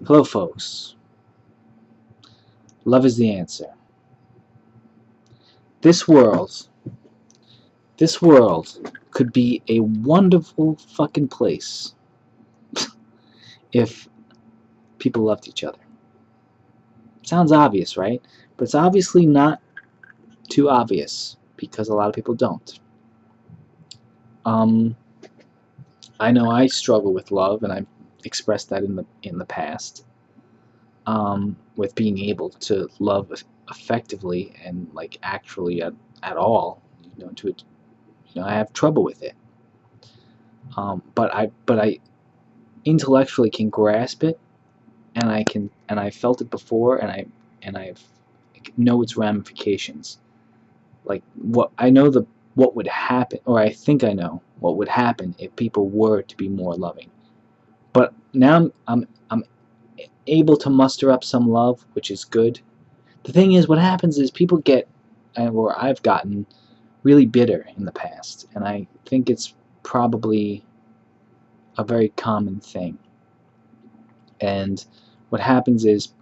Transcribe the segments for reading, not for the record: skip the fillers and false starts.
Hello, folks. Love is the answer. This world, this world could be a wonderful fucking place if people loved each other. Sounds obvious, right? But it's obviously not too obvious because a lot of people don't. Um, I know I struggle with love, and I've expressed that in the past. With being able to love effectively and like actually at all, I have trouble with it. But I intellectually can grasp it, and I felt it before, and I know its ramifications. Like what would happen, or I think I know what would happen if people were to be more loving. But now I'm able to muster up some love, which is good. The thing is, what happens is people get, or I've gotten, really bitter in the past, and I think it's probably a very common thing. And what happens is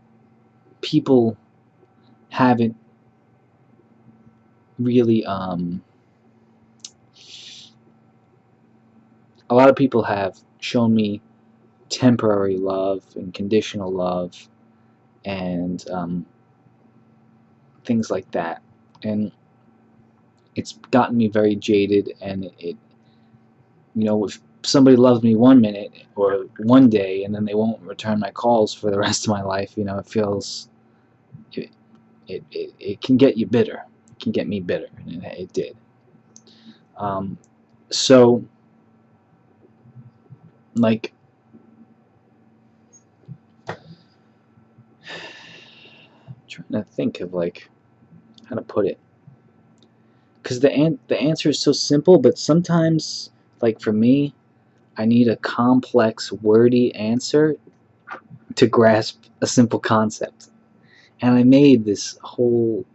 people haven't really a lot of people have shown me temporary love and conditional love and things like that, and it's gotten me very jaded. And if somebody loves me one minute or one day and then they won't return my calls for the rest of my life, it feels it can get you bitter. It can get me bitter, and it did. So, like, I'm trying to think of like how to put it, because the answer is so simple, but sometimes, like for me, I need a complex, wordy answer to grasp a simple concept. And I made this whole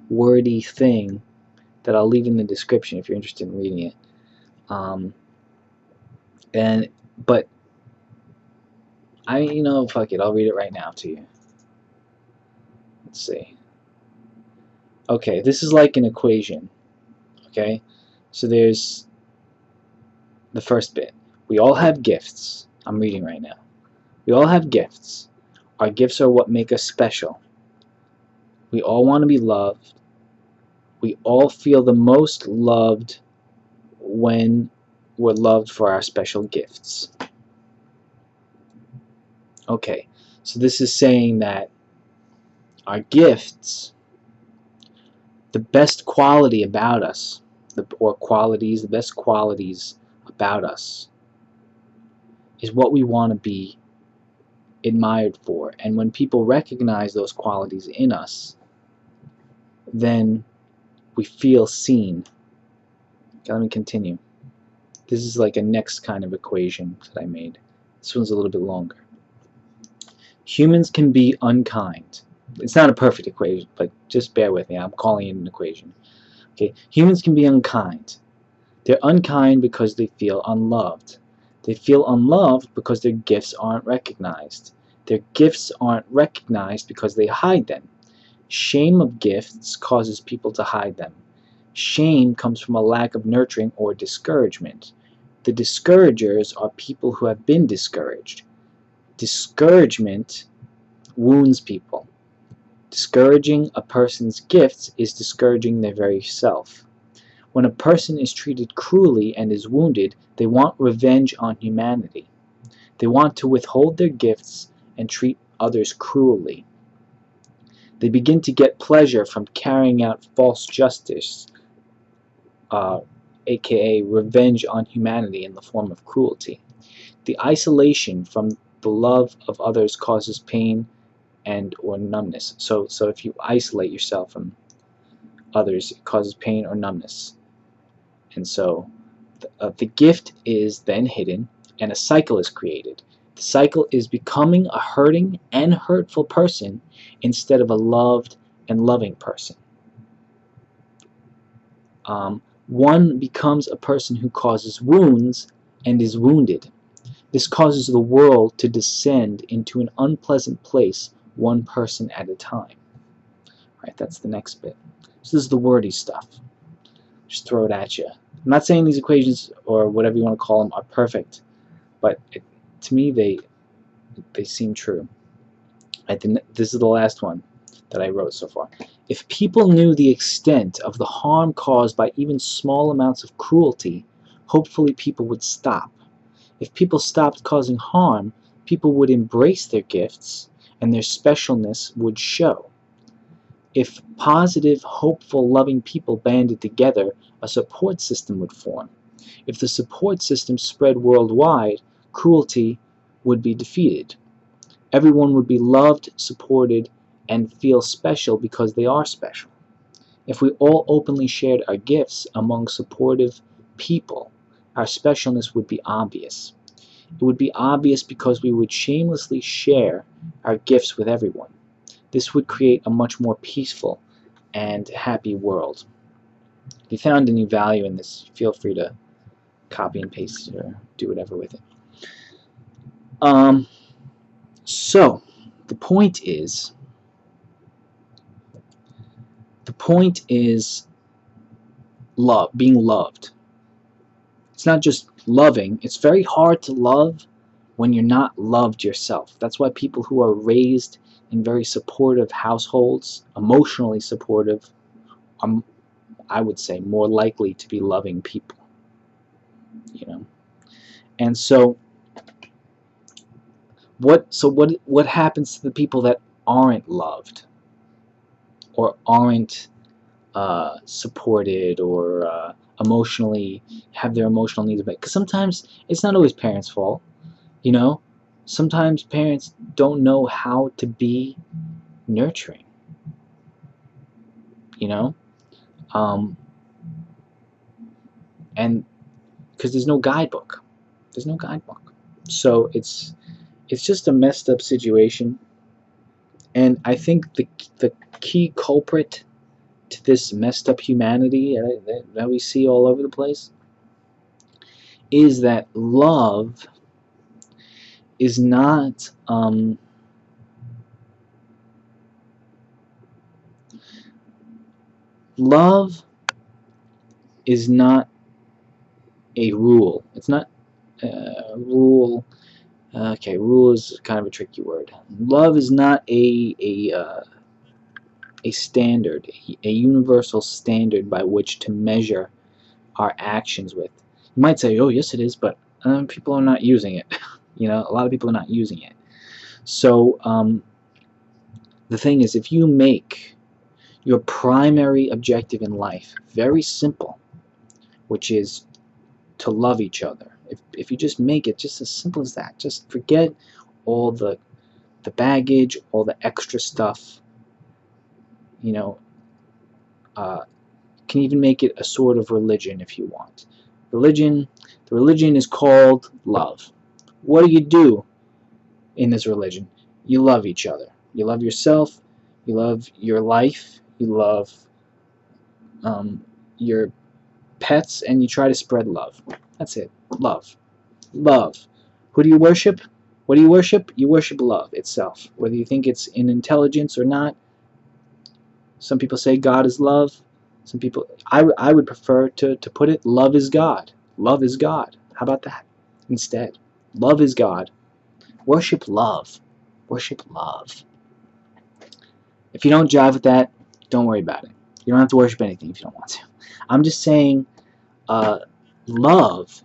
wordy thing that I'll leave in the description if you're interested in reading it. But fuck it, I'll read it right now to you. Let's see. Okay, this is like an equation. Okay, so there's the first bit. We all have gifts. I'm reading right now. We all have gifts. Our gifts are what make us special. We all want to be loved. We all feel the most loved when we're loved for our special gifts. Okay, so this is saying that our gifts, the best quality about us, the best qualities about us, is what we want to be admired for. And when people recognize those qualities in us, then we feel seen. Okay, let me continue. This is like a next kind of equation that I made. This one's a little bit longer. Humans can be unkind. It's not a perfect equation, but just bear with me. I'm calling it an equation. Okay, humans can be unkind. They're unkind because they feel unloved. They feel unloved because their gifts aren't recognized. Their gifts aren't recognized because they hide them. Shame of gifts causes people to hide them. Shame comes from a lack of nurturing or discouragement. The discouragers are people who have been discouraged. Discouragement wounds people. Discouraging a person's gifts is discouraging their very self. When a person is treated cruelly and is wounded, they want revenge on humanity. They want to withhold their gifts and treat others cruelly. They begin to get pleasure from carrying out false justice, aka revenge on humanity in the form of cruelty. The isolation from the love of others causes pain and or numbness. So if you isolate yourself from others, it causes pain or numbness. And so the gift is then hidden, and a cycle is created. The cycle is becoming a hurting and hurtful person instead of a loved and loving person. One becomes a person who causes wounds and is wounded. This causes the world to descend into an unpleasant place, one person at a time. Right, that's the next bit. So this is the wordy stuff. Just throw it at you. I'm not saying these equations, or whatever you want to call them, are perfect, but to me they seem true. Right, this is the last one that I wrote so far. If people knew the extent of the harm caused by even small amounts of cruelty, hopefully people would stop. If people stopped causing harm, people would embrace their gifts, and their specialness would show. If positive, hopeful, loving people banded together, a support system would form. If the support system spread worldwide, cruelty would be defeated. Everyone would be loved, supported, and feel special because they are special. If we all openly shared our gifts among supportive people, our specialness would be obvious. It would be obvious because we would shamelessly share our gifts with everyone. This would create a much more peaceful and happy world. If you found any value in this, feel free to copy and paste it or do whatever with it. So the point is love, being loved. It's not just loving. It's very hard to love when you're not loved yourself. That's why people who are raised in very supportive households, emotionally supportive, are, I would say, more likely to be loving people. You know, and so what happens to the people that aren't loved or aren't supported or emotionally have their emotional needs met? Because sometimes it's not always parents' fault. You know, sometimes parents don't know how to be nurturing. You know, and because there's no guidebook. There's no guidebook. So it's just a messed up situation. And I think the key culprit to this messed up humanity that we see all over the place is that love is not love is not a rule. It's not rule. Okay, rule is kind of a tricky word. Love is not a standard, a universal standard by which to measure our actions with. You might say, oh, yes, it is, but people are not using it. You know, a lot of people are not using it. So the thing is, if you make your primary objective in life very simple, which is to love each other, if you just make it just as simple as that, just forget all the baggage, all the extra stuff, you know, can even make it a sort of religion if you want. The religion is called love. What do you do in this religion? You love each other. You love yourself. You love your life. You love your pets, and you try to spread love. That's it. Love. Love. Who do you worship? What do you worship? You worship love itself. Whether you think it's in intelligence or not. Some people say God is love. Some people, I would prefer to put it, love is God. Love is God. How about that instead? Love is God. Worship love. Worship love. If you don't jive with that, don't worry about it. You don't have to worship anything if you don't want to. I'm just saying love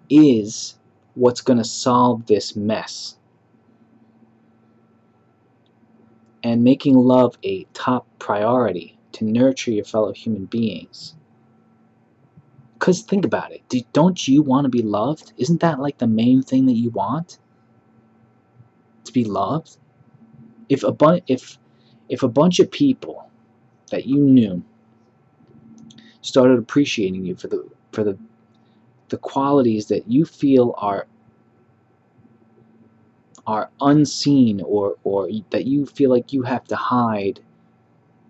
is what's going to solve this mess. And making love a top priority to nurture your fellow human beings. Because think about it. Don't you want to be loved? Isn't that like the main thing that you want? To be loved? If a bunch of people that you knew started appreciating you for the qualities that you feel are unseen or that you feel like you have to hide,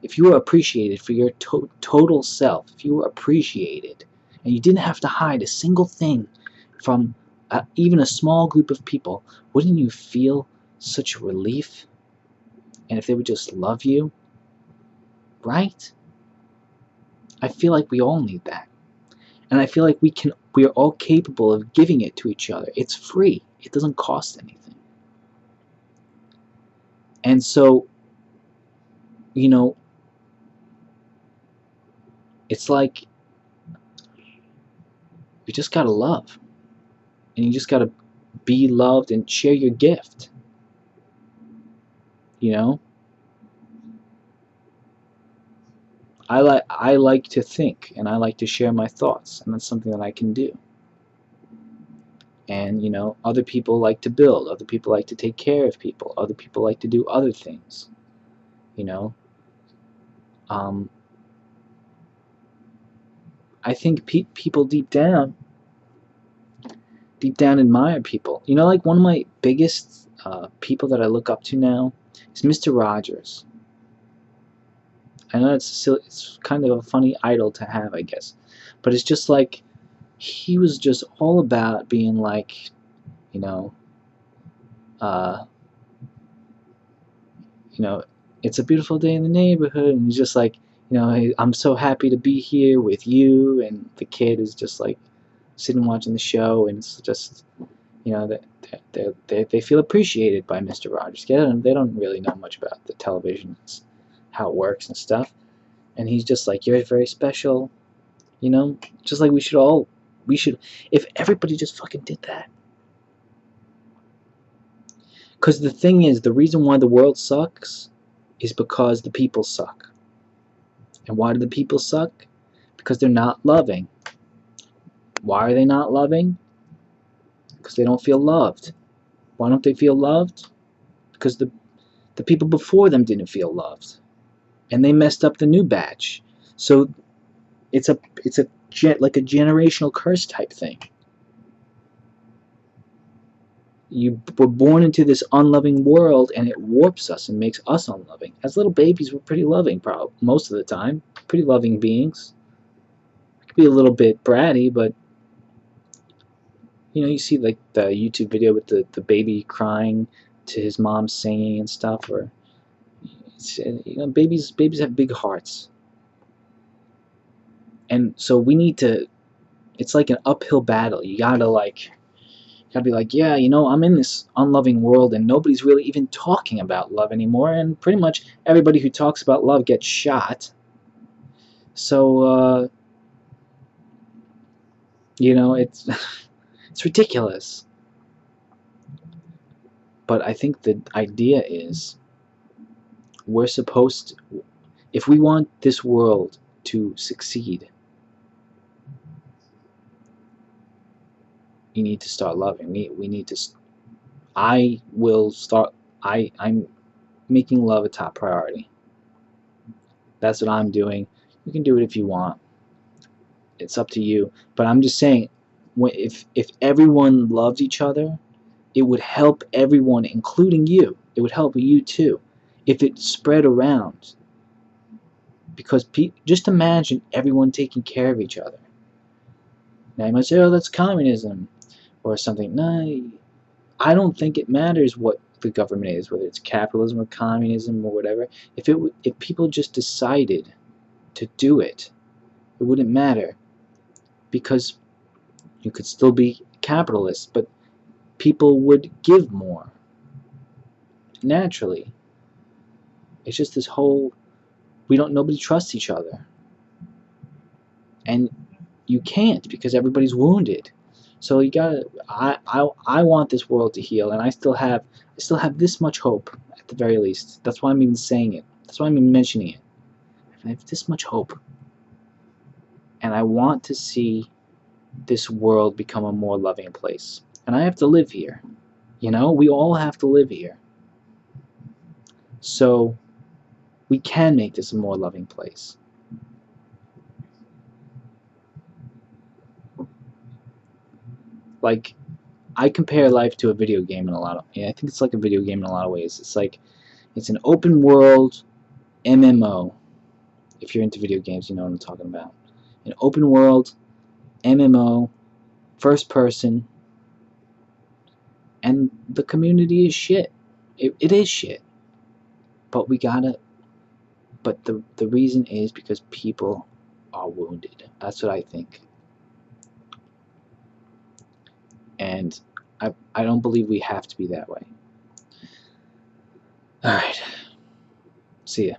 if you were appreciated for your total self, if you were appreciated and you didn't have to hide a single thing from even a small group of people, wouldn't you feel such relief? And if they would just love you, right? I feel like we all need that. And I feel like we are all capable of giving it to each other. It's free. It doesn't cost anything. And so, you know, it's like you just gotta love. And you just gotta be loved and share your gift. You know? I like to think, and I like to share my thoughts, and that's something that I can do. And other people like to build, other people like to take care of people, other people like to do other things. You know, um, I think people deep down admire people. Like one of my biggest people that I look up to now is Mr. Rogers. I know it's kind of a funny idol to have, I guess, but it's just like he was just all about being like, you know, uh, it's a beautiful day in the neighborhood, and he's just like, hey, I'm so happy to be here with you, and the kid is just like sitting watching the show, and it's just, that they feel appreciated by Mr. Rogers. They don't really know much about the television, how it works and stuff, and he's just like, you're very special, just like we should, if everybody just fucking did that. Because the thing is, the reason why the world sucks is because the people suck. And why do the people suck? Because they're not loving. Why are they not loving? Because they don't feel loved. Why don't they feel loved? Because the people before them didn't feel loved, and they messed up the new batch. So it's like a generational curse type thing. You were born into this unloving world, and it warps us and makes us unloving. As little babies, we're pretty loving, probably most of the time. Pretty loving beings. We could be a little bit bratty, but you see like the YouTube video with the baby crying to his mom singing and stuff, or babies have big hearts, and so we need to. It's like an uphill battle. You gotta be like, yeah, I'm in this unloving world, and nobody's really even talking about love anymore, and pretty much everybody who talks about love gets shot. So it's it's ridiculous. But I think the idea is we're supposed to, if we want this world to succeed, you need to start loving. We need to. I will start. I'm making love a top priority. That's what I'm doing. You can do it if you want. It's up to you. But I'm just saying, if everyone loved each other, it would help everyone, including you. It would help you too, if it spread around. Because just imagine everyone taking care of each other. Now you might say, oh, that's communism or something. No, I don't think it matters what the government is, whether it's capitalism or communism or whatever. If people just decided to do it, it wouldn't matter, because you could still be capitalist, but people would give more naturally. It's just this whole, nobody trusts each other, and you can't, because everybody's wounded. So you gotta. I want this world to heal, and I still have this much hope at the very least. That's why I'm even saying it. That's why I'm even mentioning it. I have this much hope, and I want to see this world become a more loving place. And I have to live here. We all have to live here. So we can make this a more loving place. Like, I compare life to a video game in a lot of. I think it's like a video game in a lot of ways. It's an open world MMO. If you're into video games, you know what I'm talking about. An open world MMO, first person, And the community is shit. It is shit. But we gotta. But the reason is because people are wounded. That's what I think. And I don't believe we have to be that way. All right. See ya.